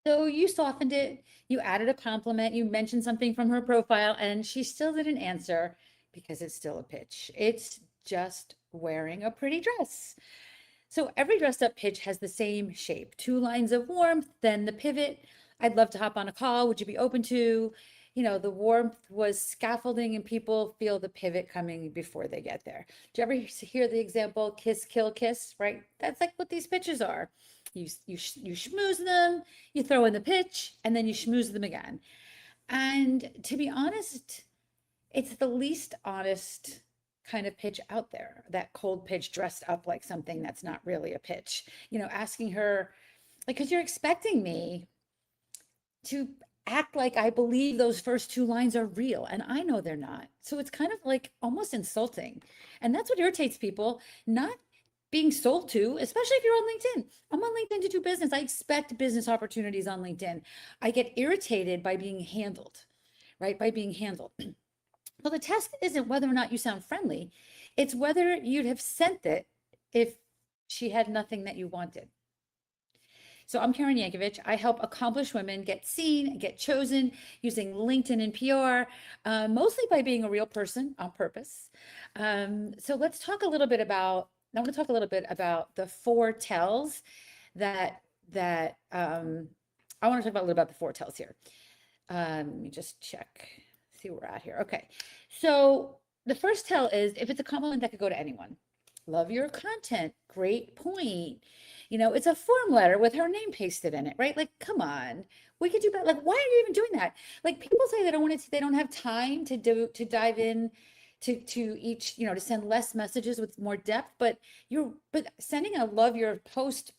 So you softened it, you added a compliment, you mentioned something from her profile, and she still didn't answer because it's still a pitch. It's just wearing a pretty dress. So every dressed up pitch has the same shape, two lines of warmth, then the pivot. I'd love to hop on a call. Would you be open to? The warmth was scaffolding and people feel the pivot coming before they get there. Do you ever hear the example, kiss, kill, kiss, right? That's like what these pitches are. You schmooze them, you throw in the pitch, and then you schmooze them again. And to be honest, it's the least honest kind of pitch out there, that cold pitch dressed up like something that's not really a pitch. Asking her, like, because you're expecting me to act like I believe those first two lines are real, and I know they're not. So it's kind of like almost insulting. And that's what irritates people, not being sold to, especially if you're on LinkedIn. I'm on LinkedIn to do business. I expect business opportunities on LinkedIn. I get irritated by being handled, right? By being handled. Well, the test isn't whether or not you sound friendly, it's whether you'd have sent it if she had nothing that you wanted. So I'm Karen Yankovich. I help accomplished women get seen, get chosen using LinkedIn and PR, mostly by being a real person on purpose. So let's talk a little bit about, I want to talk a little bit about the four tells that I want to talk about a little about the four tells here. Let me just check, see where we're at here. Okay. So the first tell is if it's a compliment that could go to anyone. Love your content. Great point. It's a form letter with her name pasted in it, right? Like, come on, we could do better. Like, why are you even doing that? Like, people say they don't want to, they don't have time to dive in to each, to send less messages with more depth, but sending a love your post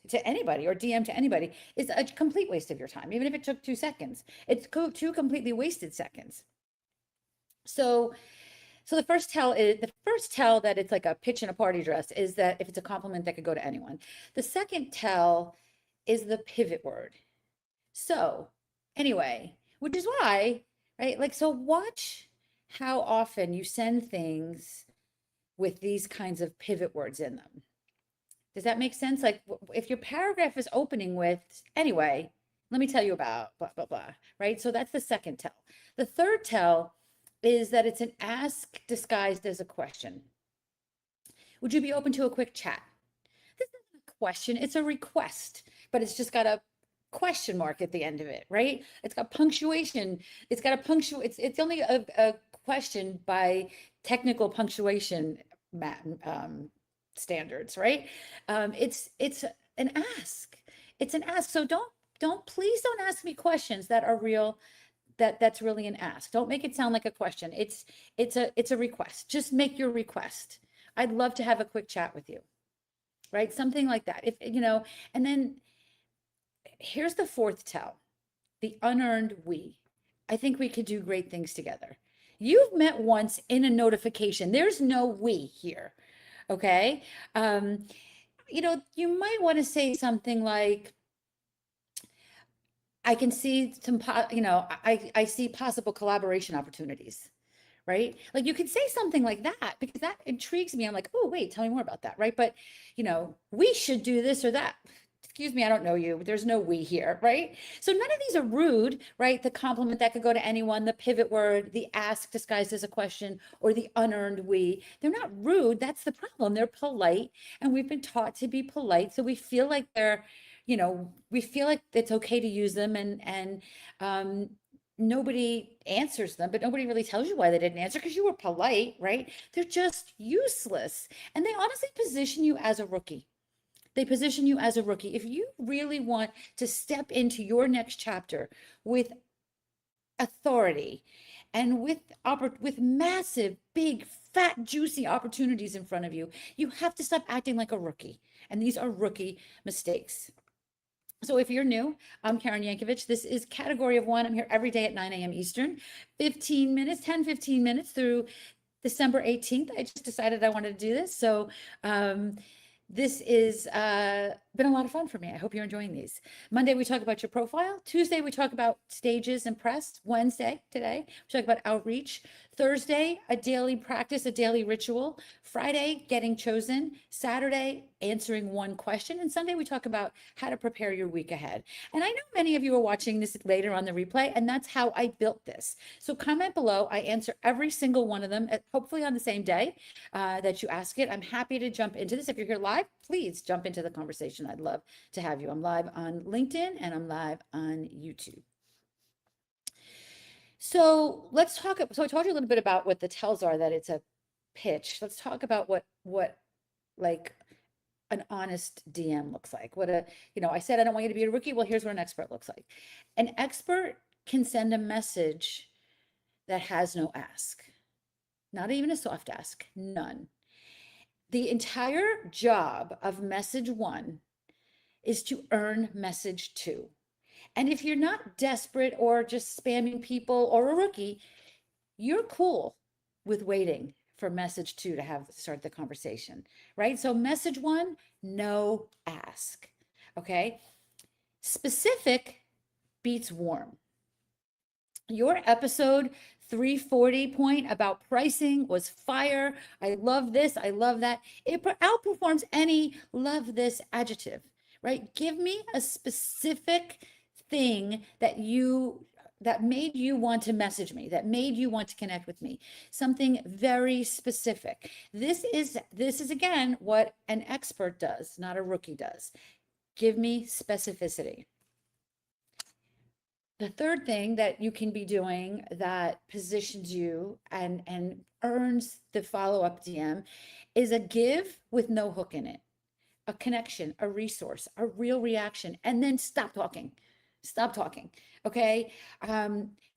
to anybody or DM to anybody is a complete waste of your time. Even if it took 2 seconds, it's two completely wasted seconds. So the first tell that it's like a pitch in a party dress is that if it's a compliment that could go to anyone. The second tell is the pivot word. So anyway, which is why, right? Like, so watch how often you send things with these kinds of pivot words in them. Does that make sense? Like, if your paragraph is opening with, anyway, let me tell you about blah, blah, blah, right? So that's the second tell. The third tell is that it's an ask disguised as a question. Would you be open to a quick chat? This isn't a question, it's a request, but it's just got a question mark at the end of it, right? It's got punctuation. It's got a it's only a question by technical punctuation standards, right? It's an ask. It's an ask. So please don't ask me questions that are real. That's really an ask. Don't make it sound like a question. It's a request. Just make your request. I'd love to have a quick chat with you, right? Something like that. If and then here's the fourth tell, the unearned we. I think we could do great things together. You've met once in a notification. There's no we here. Okay. You might want to say something like, I can see some, I see possible collaboration opportunities, right? Like, you could say something like that because that intrigues me. I'm like, oh, wait, tell me more about that, right? But, we should do this or that. Excuse me, I don't know you. There's no we here, right? So none of these are rude, right? The compliment that could go to anyone, the pivot word, the ask disguised as a question, or the unearned we. They're not rude. That's the problem. They're polite, and we've been taught to be polite. So we feel like we feel like it's okay to use them, and nobody answers them, but nobody really tells you why they didn't answer because you were polite, right? They're just useless. And they honestly position you as a rookie. They position you as a rookie. If you really want to step into your next chapter with authority and with massive, big, fat, juicy opportunities in front of you, you have to stop acting like a rookie. And these are rookie mistakes. So if you're new, I'm Karen Yankovich. This is category of one. I'm here every day at 9 a.m. Eastern, 15 minutes through December 18th. I just decided I wanted to do this. So this is been a lot of fun for me. I hope you're enjoying these. Monday, we talk about your profile. Tuesday, we talk about stages and press. Wednesday, today, we talk about outreach. Thursday, a daily practice, a daily ritual. Friday, getting chosen. Saturday, answering one question. And Sunday, we talk about how to prepare your week ahead. And I know many of you are watching this later on the replay, and that's how I built this. So comment below. I answer every single one of them, hopefully on the same day that you ask it. I'm happy to jump into this. If you're here live, please jump into the conversation. I'd love to have you. I'm live on LinkedIn and I'm live on YouTube. So let's talk. So I told you a little bit about what the tells are, that it's a pitch. Let's talk about what like an honest DM looks like. I said I don't want you to be a rookie. Well, here's what an expert looks like. An expert can send a message that has no ask, not even a soft ask, none. The entire job of message one is to earn message two. And if you're not desperate or just spamming people or a rookie, you're cool with waiting for message two to start the conversation, right? So message one, no ask, okay? Specific beats warm. Your episode 340 point about pricing was fire. I love this. I love that. It outperforms any love this adjective, right? Give me a specific thing that made you want to message me, that made you want to connect with me, something very specific. This is again what an expert does, not a rookie does. Give me specificity. The third thing that you can be doing that positions you and earns the follow-up DM is a give with no hook in it, a connection, a resource, a real reaction, and then stop talking. Stop talking. Okay.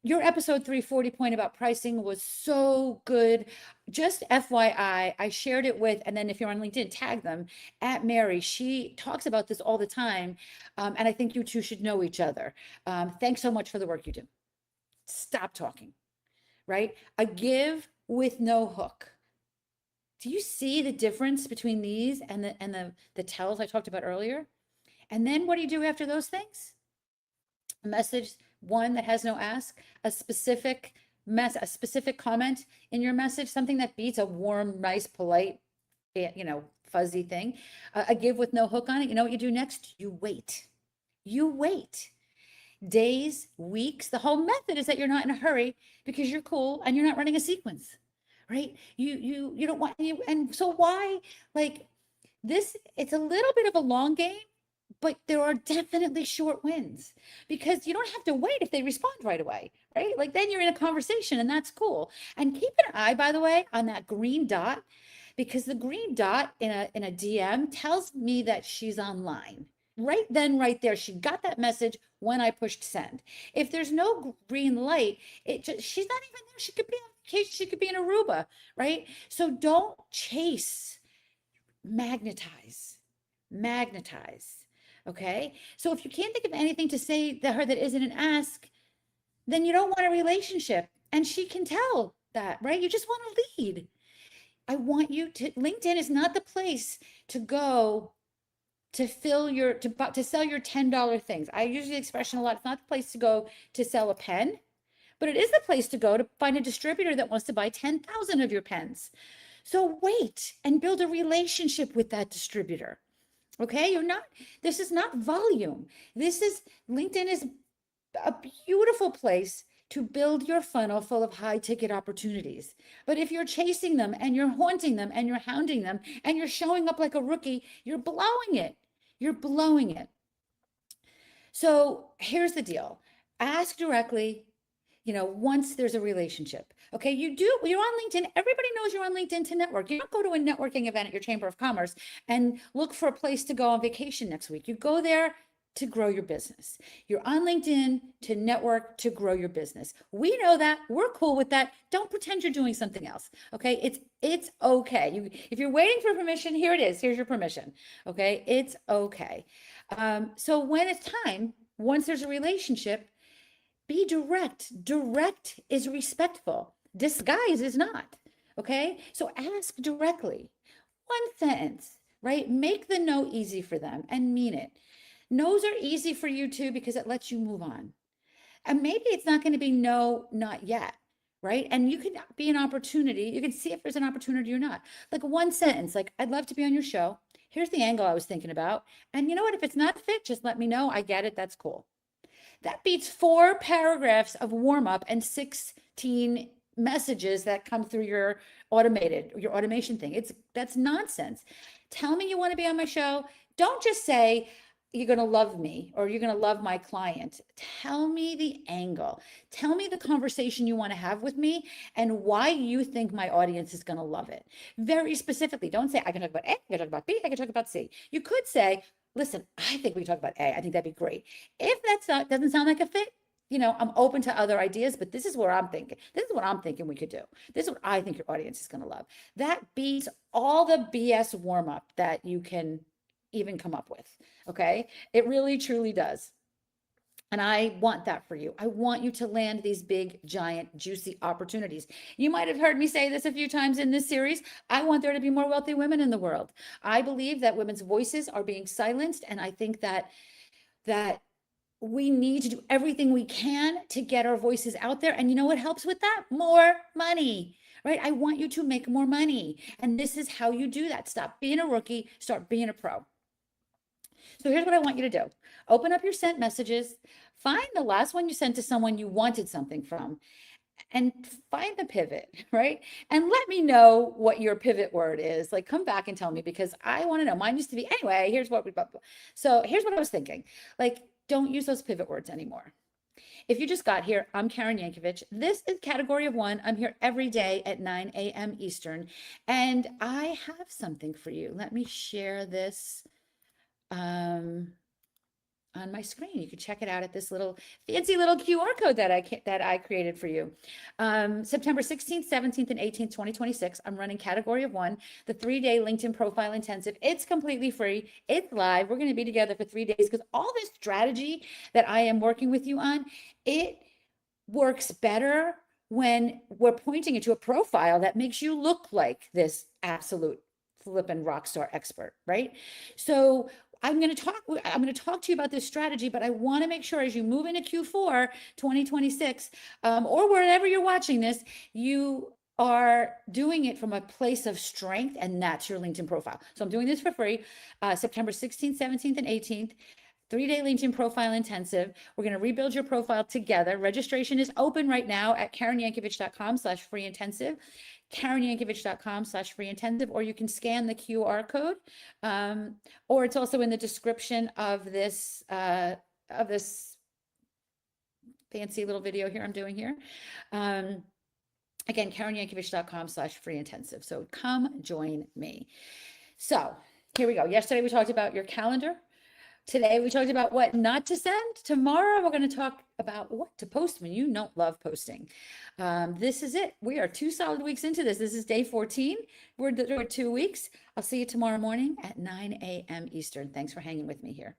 Your episode 340 point about pricing was so good. Just FYI, I shared it with, and then if you're on LinkedIn, tag them at Mary. She talks about this all the time. And I think you two should know each other. Thanks so much for the work you do. Stop talking, right? A give with no hook. Do you see the difference between these and the tells I talked about earlier? And then what do you do after those things? A message one that has no ask, a specific comment in your message, something that beats a warm, nice, polite, fuzzy thing, a give with no hook on it. You know what you do next? You wait. You wait. Days, weeks. The whole method is that you're not in a hurry because you're cool and you're not running a sequence, right? You don't want you. And so why, like this, it's a little bit of a long game, but there are definitely short wins because you don't have to wait if they respond right away, right? Like then you're in a conversation and that's cool. And keep an eye, by the way, on that green dot, because the green dot in a DM tells me that she's online. Right then, right there, she got that message when I pushed send. If there's no green light, she's not even there. She could be on vacation. She could be in Aruba, right? So don't chase, magnetize. Okay. So if you can't think of anything to say to her that isn't an ask, then you don't want a relationship. And she can tell that, right? You just want to lead. I want you to, LinkedIn is not the place to go to sell your $10 things. I use the expression a lot. It's not the place to go to sell a pen, but it is the place to go to find a distributor that wants to buy 10,000 of your pens. So wait and build a relationship with that distributor. Okay, this is not volume. LinkedIn is a beautiful place to build your funnel full of high ticket opportunities. But if you're chasing them and you're haunting them and you're hounding them and you're showing up like a rookie, you're blowing it. You're blowing it. So here's the deal. Ask directly, once there's a relationship. Okay, you're on LinkedIn. Everybody knows you're on LinkedIn to network. You don't go to a networking event at your Chamber of Commerce and look for a place to go on vacation next week. You go there to grow your business. You're on LinkedIn to network, to grow your business. We know that. We're cool with that. Don't pretend you're doing something else. Okay, it's okay. If you're waiting for permission, here it is. Here's your permission. Okay, it's okay. So when it's time, once there's a relationship, be direct. Direct is respectful. Disguise is not. Okay. So ask directly. One sentence, right? Make the no easy for them and mean it. No's are easy for you too because it lets you move on. And maybe it's not going to be no, not yet, right? And you can be an opportunity. You can see if there's an opportunity or not. Like one sentence, like, I'd love to be on your show. Here's the angle I was thinking about. And you know what? If it's not fit, just let me know. I get it. That's cool. That beats 4 paragraphs of warm up and 16 messages that come through your automation thing. That's nonsense. Tell me you want to be on my show. Don't just say you're going to love me or you're going to love my client. Tell me the angle. Tell me the conversation you want to have with me and why you think my audience is going to love it. Very specifically. Don't say I can talk about A, I can talk about B, I can talk about C. You could say, listen, I think we talk about A. I think that'd be great. If doesn't sound like a fit, I'm open to other ideas, but this is where I'm thinking. This is what I'm thinking we could do. This is what I think your audience is going to love. That beats all the BS warm up that you can even come up with. Okay. It really, truly does. And I want that for you. I want you to land these big, giant, juicy opportunities. You might have heard me say this a few times in this series. I want there to be more wealthy women in the world. I believe that women's voices are being silenced. And I think that we need to do everything we can to get our voices out there. And you know what helps with that? More money, right? I want you to make more money. And this is how you do that. Stop being a rookie, start being a pro. So here's what I want you to do. Open up your sent messages, find the last one you sent to someone you wanted something from, and find the pivot, right? And let me know what your pivot word is. Like, come back and tell me, because I want to know. Mine used to be, anyway, here's what we, so here's what I was thinking. Like, don't use those pivot words anymore. If you just got here, I'm Karen Yankovich. This is category of 1. I'm here every day at 9 a.m. Eastern, and I have something for you. Let me share this on my screen. You can check it out at this little fancy little QR code that I created for you. September 16th, 17th, and 18th, 2026. I'm running category of 1, the 3-day LinkedIn profile intensive. It's completely free. It's live. We're going to be together for 3 days because all this strategy that I am working with you on, it works better when we're pointing it to a profile that makes you look like this absolute flippin' rock star expert, right? So I'm going to talk to you about this strategy, but I want to make sure as you move into Q4 2026, or wherever you're watching this, you are doing it from a place of strength, and that's your LinkedIn profile. So I'm doing this for free, September 16th, 17th, and 18th. 3-day LinkedIn profile intensive. We're going to rebuild your profile together. Registration is open right now at KarenYankovich.com/free intensive. KarenYankovich.com/free intensive, or you can scan the QR code, or it's also in the description of this fancy little video here I'm doing here. Again, KarenYankovich.com/free intensive. So come join me. So here we go. Yesterday we talked about your calendar. Today we talked about what not to send. Tomorrow we're going to talk about what to post when you don't love posting. This is it. We are 2 solid weeks into this. This is day 14. We're doing 2 weeks. I'll see you tomorrow morning at 9 a.m. Eastern. Thanks for hanging with me here.